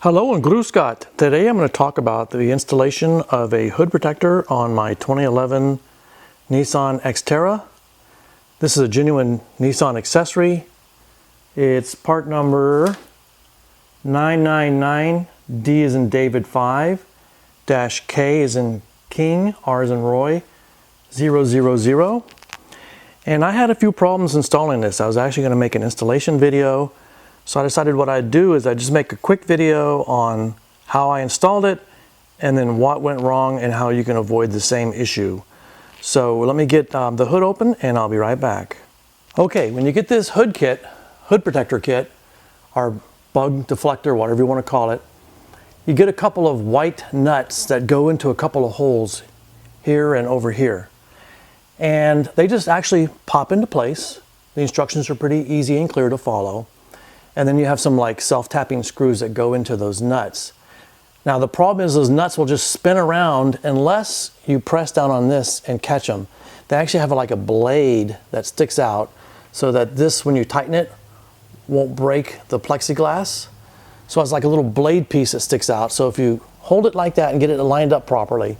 Hello and Grüß Gott. Today I'm going to talk about the installation of a hood protector on my 2011 Nissan Xterra. This is a genuine Nissan accessory. It's part number 999D as in David 5 dash K as in King, R as in Roy 000. And I had a few problems installing this. I was actually going to make an installation video. So I decided what I'd do is I'd just make a quick video on how I installed it and then what went wrong and how you can avoid the same issue. So let me get the hood open and I'll be right back. Okay, when you get this hood protector kit, or bug deflector, whatever you want to call it, you get a couple of white nuts that go into a couple of holes here and over here. And they just actually pop into place. The instructions are pretty easy and clear to follow. And then you have some like self-tapping screws that go into those nuts. Now the problem is those nuts will just spin around unless you press down on this and catch them. They actually have like a blade that sticks out so that this, when you tighten it, won't break the plexiglass. So it's like a little blade piece that sticks out. So if you hold it like that and get it lined up properly,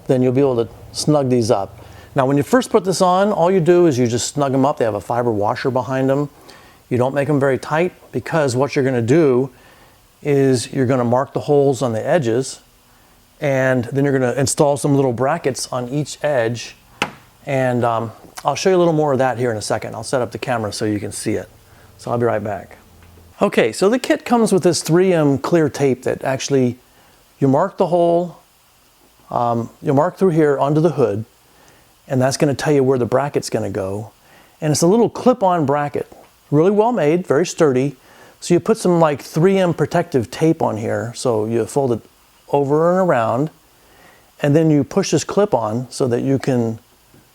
then you'll be able to snug these up. Now when you first put this on, all you do is you just snug them up. They have a fiber washer behind them. You don't make them very tight because what you're going to do is you're going to mark the holes on the edges and then you're going to install some little brackets on each edge, and I'll show you a little more of that here in a second. I'll set up the camera so you can see it. So I'll be right back. Okay, so the kit comes with this 3M clear tape that actually you mark the hole, you mark through here onto the hood, and that's going to tell you where the bracket's going to go. And it's a little clip-on bracket. Really well made, very sturdy. So you put some like 3M protective tape on here. So you fold it over and around, and then you push this clip on so that you can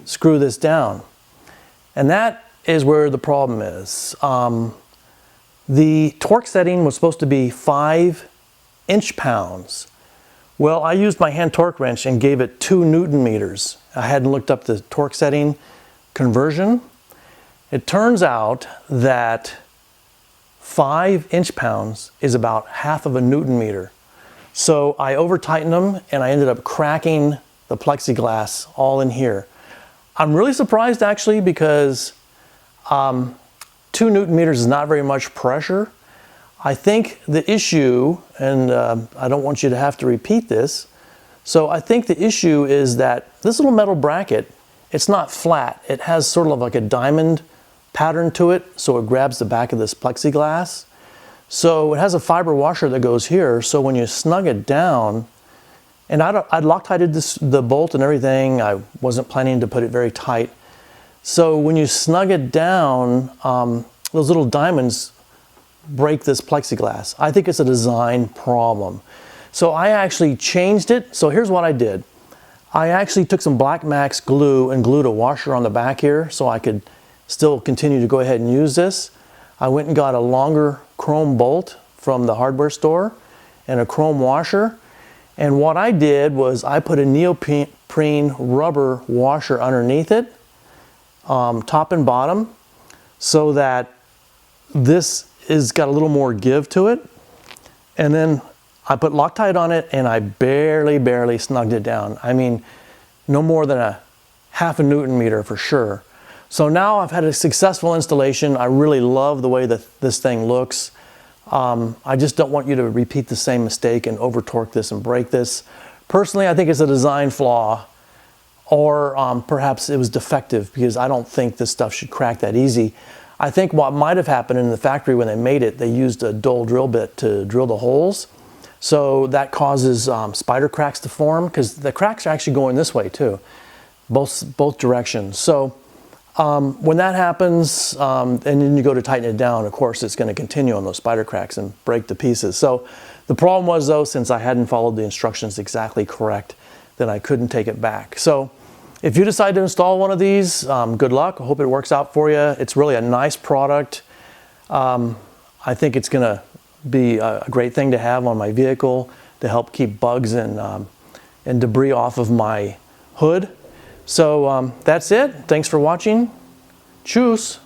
screw this down. And that is where the problem is. The torque setting was supposed to be 5 inch-pounds. Well, I used my hand torque wrench and gave it 2 Newton meters. I hadn't looked up the torque setting conversion. It turns out that 5 inch-pounds is about half of a Newton meter. So I over-tightened them and I ended up cracking the plexiglass all in here. I'm really surprised actually because 2 Newton meters is not very much pressure. I think the issue, and I don't want you to have to repeat this, so I think the issue is that this little metal bracket, it's not flat. It has sort of like a diamond pattern to it, so it grabs the back of this plexiglass. So it has a fiber washer that goes here, so when you snug it down, and I'd Loctited the bolt and everything, I wasn't planning to put it very tight. So when you snug it down, those little diamonds break this plexiglass. I think it's a design problem. So I actually changed it. So here's what I did. I actually took some Black Max glue and glued a washer on the back here so I could still continue to go ahead and use this. I went and got a longer chrome bolt from the hardware store and a chrome washer. And what I did was I put a neoprene rubber washer underneath it, top and bottom, so that this has got a little more give to it. And then I put Loctite on it and I barely snugged it down. I mean, no more than a half a Newton meter for sure. So now I've had a successful installation. I really love the way that this thing looks. I just don't want you to repeat the same mistake and over torque this and break this. Personally, I think it's a design flaw, or perhaps it was defective because I don't think this stuff should crack that easy. I think what might have happened in the factory when they made it, they used a dull drill bit to drill the holes. So that causes spider cracks to form, because the cracks are actually going this way too, both directions. So when that happens, and then you go to tighten it down, of course, it's going to continue on those spider cracks and break to pieces. So the problem was, though, since I hadn't followed the instructions exactly correct, then I couldn't take it back. So if you decide to install one of these, good luck. I hope it works out for you. It's really a nice product. I think it's going to be a great thing to have on my vehicle to help keep bugs and debris off of my hood. So that's it. Thanks for watching. Tschüss.